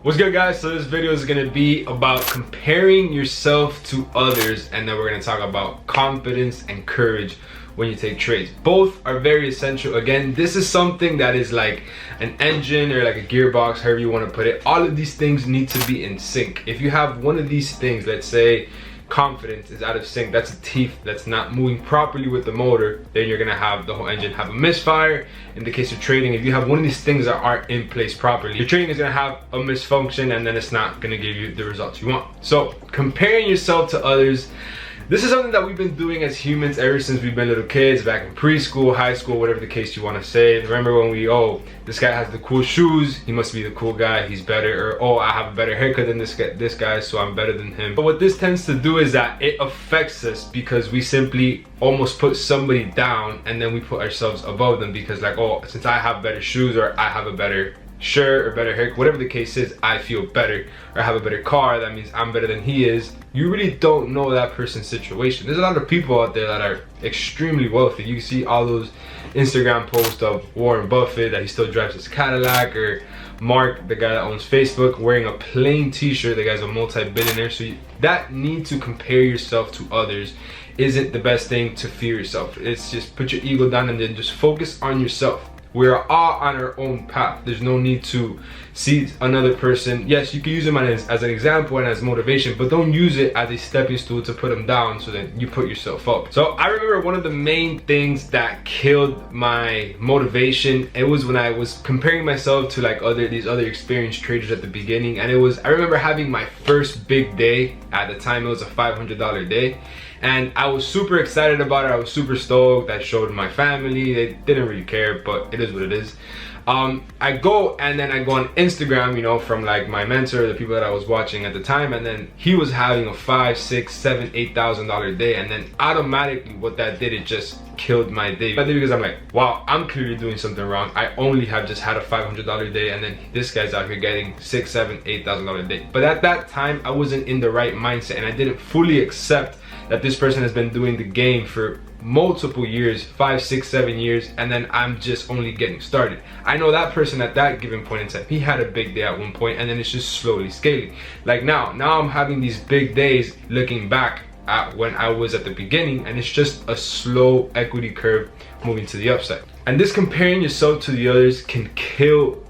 What's good, guys? So this video is going to be about comparing yourself to others, and then we're going to talk about confidence and courage when you take trades. Both are very essential. Again, this is something that is like an engine or like a gearbox, however you want to put it. All of these things need to be in sync. If you have one of these things, let's say confidence is out of sync, that's a teeth that's not moving properly with the motor, then you're gonna have the whole engine have a misfire. In the case of trading, if you have one of these things that aren't in place properly, your trading is gonna have a misfunction, and then it's not gonna give you the results you want. So comparing yourself to others, this is something that we've been doing as humans ever since we've been little kids, back in preschool, high school, whatever the case you want to say. Remember when this guy has the cool shoes, he must be the cool guy, he's better, or I have a better haircut than this guy, so I'm better than him. But what this tends to do is that it affects us because we simply almost put somebody down, and then we put ourselves above them because like, oh, since I have better shoes, or I have a better shirt or better hair, whatever the case is, I feel better, or I have a better car, that means I'm better than he is. You really don't know that person's situation. There's a lot of people out there that are extremely wealthy. You see all those Instagram posts of Warren Buffett that he still drives his Cadillac, or Mark, the guy that owns Facebook, wearing a plain t-shirt. The guy's a multi-billionaire. So that need to compare yourself to others isn't the best thing to fear yourself. It's just put your ego down and then just focus on yourself. We are all on our own path. There's no need to see another person. Yes, you can use them as an example and as motivation, but don't use it as a stepping stool to put them down so that you put yourself up. So I remember one of the main things that killed my motivation, it was when I was comparing myself to like these other experienced traders at the beginning. And I remember having my first big day. At the time it was a $500 day, and I was super excited about it. I was super stoked. I showed my family. They didn't really care, but it is what it is. I go on Instagram, you know, from like my mentor, the people that I was watching at the time, and then he was having a $5,000, $6,000, $7,000, $8,000 day, and then automatically what that did, it just killed my day. Because I'm like, wow, I'm clearly doing something wrong. I only have just had a $500 day, and then this guy's out here getting $6,000, $7,000, $8,000 day. But at that time, I wasn't in the right mindset, and I didn't fully accept that this person has been doing the game for multiple years, 5, 6, 7 years, and then I'm just only getting started. I know that person at that given point in time, he had a big day at one point, and then it's just slowly scaling. Like now I'm having these big days looking back at when I was at the beginning, and it's just a slow equity curve moving to the upside. And this comparing yourself to the others can kill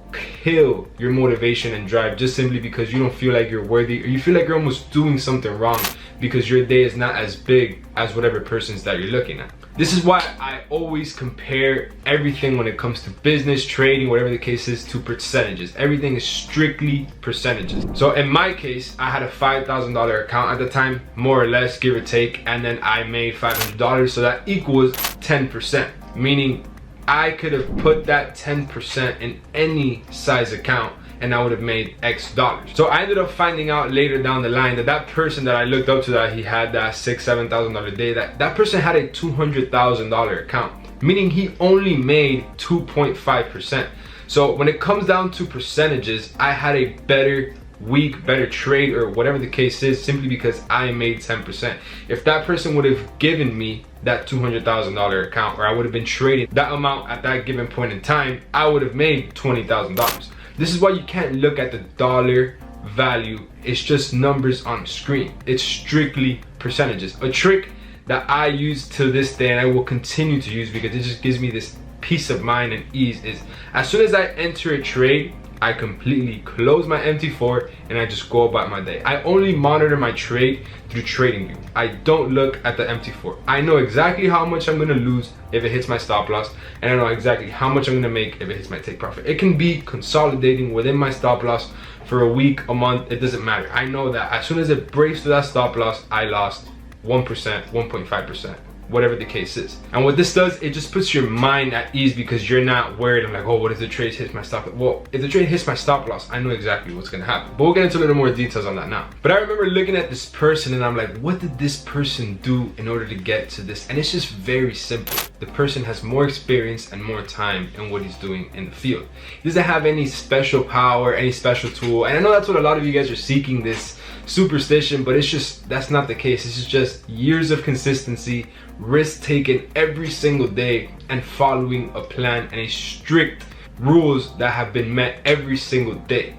your motivation and drive, just simply because you don't feel like you're worthy, or you feel like you're almost doing something wrong because your day is not as big as whatever person's that you're looking at. This is why I always compare everything when it comes to business, trading, whatever the case is, to percentages. Everything is strictly percentages. So in my case, I had a $5,000 account at the time, more or less, give or take, and then I made $500, so that equals 10%, meaning I could have put that 10% in any size account and I would have made X dollars. So I ended up finding out later down the line that person that I looked up to, that he had that $6,000, $7,000 day, that person had a $200,000 account, meaning he only made 2.5%. So when it comes down to percentages, I had a better week, better trade, or whatever the case is, simply because I made 10%. If that person would have given me that $200,000 account, or I would have been trading that amount at that given point in time, I would have made $20,000. This is why you can't look at the dollar value. It's just numbers on a screen. It's strictly percentages. A trick that I use to this day, and I will continue to use because it just gives me this peace of mind and ease, is as soon as I enter a trade, I completely close my MT4 and I just go about my day. I only monitor my trade through TradingView. I don't look at the MT4. I know exactly how much I'm gonna lose if it hits my stop loss, and I know exactly how much I'm gonna make if it hits my take profit. It can be consolidating within my stop loss for a week, a month, it doesn't matter. I know that as soon as it breaks to that stop loss, I lost 1%, 1.5%. Whatever the case is. And what this does, it just puts your mind at ease because you're not worried. I'm like, oh, what if the trade hits my stop loss? Well, if the trade hits my stop loss, I know exactly what's gonna happen. But we'll get into a little more details on that now. But I remember looking at this person and I'm like, what did this person do in order to get to this? And it's just very simple. The person has more experience and more time in what he's doing in the field. He doesn't have any special power, any special tool. And I know that's what a lot of you guys are seeking, this superstition, but it's just, that's not the case. This is just years of consistency, risk taken every single day, and following a plan and a strict rules that have been met every single day.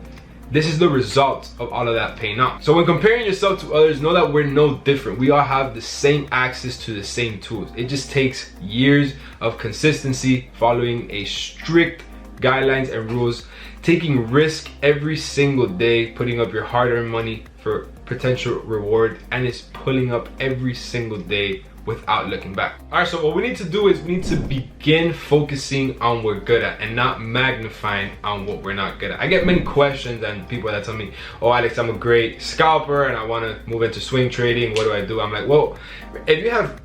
this is the result of all of that paying off. So when comparing yourself to others, know that we're no different. We all have the same access to the same tools. It just takes years of consistency, following a strict guidelines and rules, taking risk every single day, putting up your hard-earned money for potential reward, and it's pulling up every single day without looking back. All right, so what we need to do is we need to begin focusing on what we're good at and not magnifying on what we're not good at. I get many questions and people that tell me, oh Alex, I'm a great scalper and I want to move into swing trading. What do I do? I'm like, well, if you have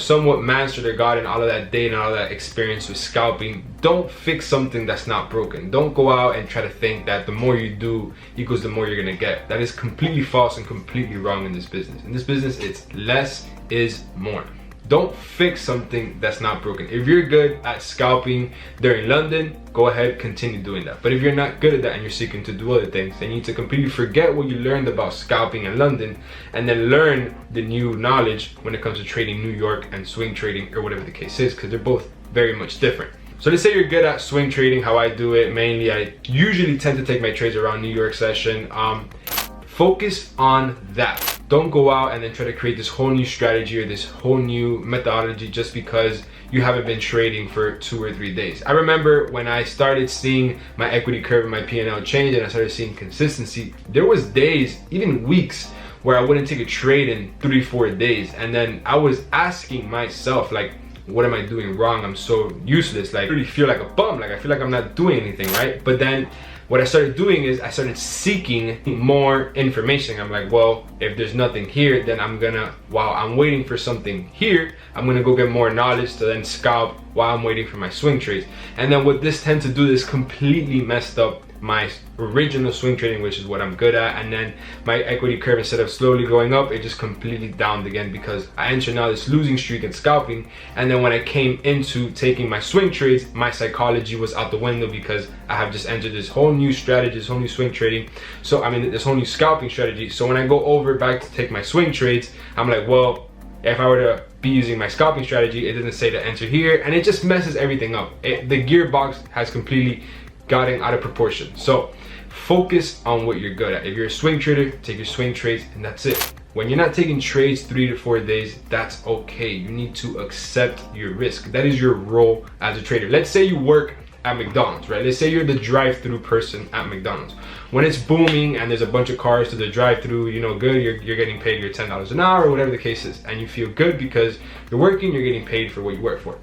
somewhat mastered or gotten all of that data and all of that experience with scalping, don't fix something that's not broken. Don't go out and try to think that the more you do equals the more you're gonna get. That is completely false and completely wrong in this business. In this business, it's less is more. Don't fix something that's not broken. If you're good at scalping during London, go ahead, continue doing that. But if you're not good at that and you're seeking to do other things, then you need to completely forget what you learned about scalping in London and then learn the new knowledge when it comes to trading New York and swing trading or whatever the case is, because they're both very much different. So let's say you're good at swing trading, how I do it mainly. I usually tend to take my trades around New York session. Focus on that. Don't go out and then try to create this whole new strategy or this whole new methodology just because you haven't been trading for 2 or 3 days. I remember when I started seeing my equity curve and my P&L change and I started seeing consistency, there was days, even weeks, where I wouldn't take a trade in 3-4 days. And then I was asking myself, like, what am I doing wrong? I'm so useless. Like, I really feel like a bum. Like, I feel like I'm not doing anything, right? But then what I started doing is I started seeking more information. I'm like, well, if there's nothing here, then while I'm waiting for something here, I'm gonna go get more knowledge to then scalp while I'm waiting for my swing trades. And then what this tends to do is completely messed up my original swing trading, which is what I'm good at. And then my equity curve, instead of slowly going up, it just completely downed again because I entered now this losing streak in scalping. And then when I came into taking my swing trades, my psychology was out the window because I have just entered this whole new strategy, this whole new swing trading. So I mean, this whole new scalping strategy. So when I go over back to take my swing trades, I'm like, well, if I were to be using my scalping strategy, it doesn't say to enter here, and it just messes everything up. The gearbox has completely gotten out of proportion. So focus on what you're good at. If you're a swing trader, take your swing trades and that's it. When you're not taking trades 3 to 4 days, that's okay. You need to accept your risk. That is your role as a trader. Let's say you work at McDonald's, right? Let's say you're the drive-through person at McDonald's. When it's booming and there's a bunch of cars to the drive-through, good, you're getting paid your $10 an hour or whatever the case is, and you feel good because you're working, you're getting paid for what you work for.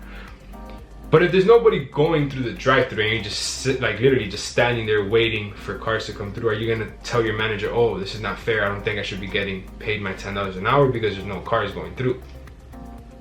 But if there's nobody going through the drive-thru and you just sit, like literally just standing there waiting for cars to come through, are you gonna tell your manager, oh, this is not fair, I don't think I should be getting paid my $10 an hour because there's no cars going through?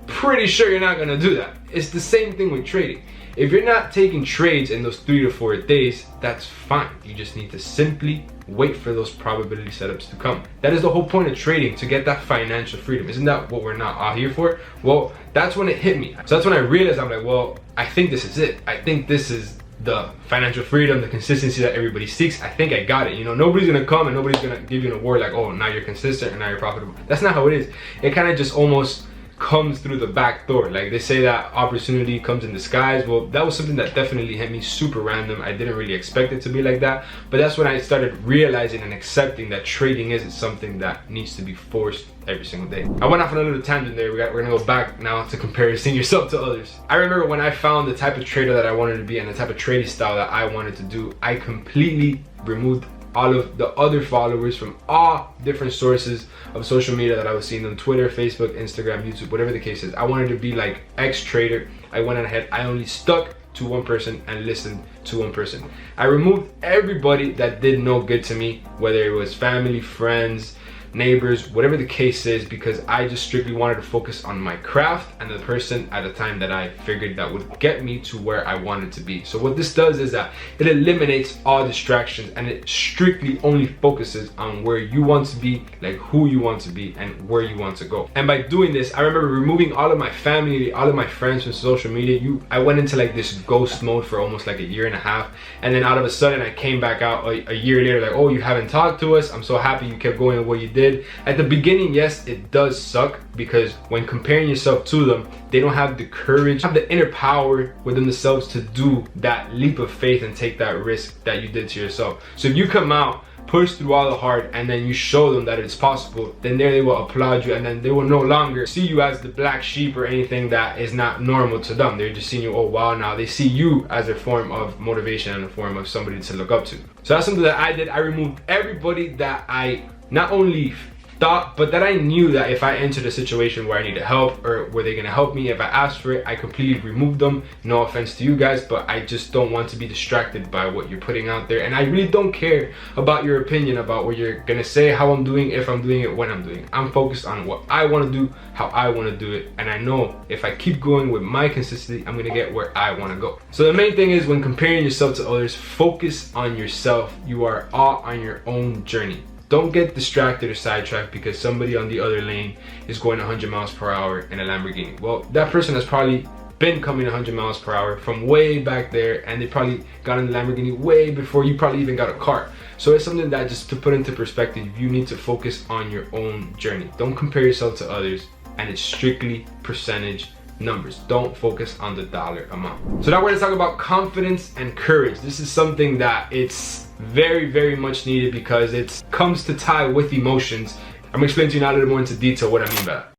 Pretty sure you're not gonna do that. It's the same thing with trading. If you're not taking trades in those 3 to 4 days, that's fine. You just need to simply wait for those probability setups to come. That is the whole point of trading, to get that financial freedom. Isn't that what we're not out here for? Well, that's when it hit me. So that's when I realized, I'm like, well, I think this is it. I think this is the financial freedom, the consistency that everybody seeks. I think I got it. Nobody's gonna come and nobody's gonna give you an award like, oh, now you're consistent and now you're profitable. That's not how it is. It kind of just almost comes through the back door. Like they say that opportunity comes in disguise. Well, that was something that definitely hit me super random. I didn't really expect it to be like that, but that's when I started realizing and accepting that trading isn't something that needs to be forced every single day. I went off on a little tangent there. We're gonna go back now to comparing yourself to others. I remember when I found the type of trader that I wanted to be and the type of trading style that I wanted to do, I completely removed all of the other followers from all different sources of social media that I was seeing on Twitter, Facebook, Instagram, YouTube, whatever the case is. I wanted to be like X trader. I went ahead, I only stuck to one person and listened to one person. I removed everybody that did no good to me, whether it was family, friends, neighbors, whatever the case is, because I just strictly wanted to focus on my craft and the person at a time that I figured that would get me to where I wanted to be. So what this does is that it eliminates all distractions and it strictly only focuses on where you want to be, like who you want to be and where you want to go. And by doing this, I remember removing all of my family, all of my friends from social media. I went into like this ghost mode for almost like a year and a half, and then all of a sudden I came back out a year later like, oh, you haven't talked to us, I'm so happy you kept going with what you did. did. At the beginning, yes, it does suck, because when comparing yourself to them, they don't have the courage, have the inner power within themselves to do that leap of faith and take that risk that you did to yourself. So if you come out, push through all the hard, and then you show them that it's possible, then there they will applaud you, and then they will no longer see you as the black sheep or anything that is not normal to them. They're just seeing you, oh wow, now they see you as a form of motivation and a form of somebody to look up to. So that's something that I did. I removed everybody that I not only thought, but that I knew that if I entered a situation where I needed help, or were they gonna help me if I asked for it, I completely removed them. No offense to you guys, but I just don't want to be distracted by what you're putting out there. And I really don't care about your opinion about what you're gonna say, how I'm doing, if I'm doing it, when I'm doing it. I'm focused on what I wanna do, how I wanna do it. And I know if I keep going with my consistency, I'm gonna get where I wanna go. So the main thing is, when comparing yourself to others, focus on yourself. You are all on your own journey. Don't get distracted or sidetracked because somebody on the other lane is going 100 miles per hour in a Lamborghini. Well, that person has probably been coming 100 miles per hour from way back there, and they probably got in the Lamborghini way before you probably even got a car. So it's something that, just to put into perspective, you need to focus on your own journey. Don't compare yourself to others, and it's strictly percentage numbers. Don't focus on the dollar amount. So now we're going to talk about confidence and courage. This is something that it's very much needed because it comes to tie with emotions. I'm going to explain to you now a little more into detail what I mean by that.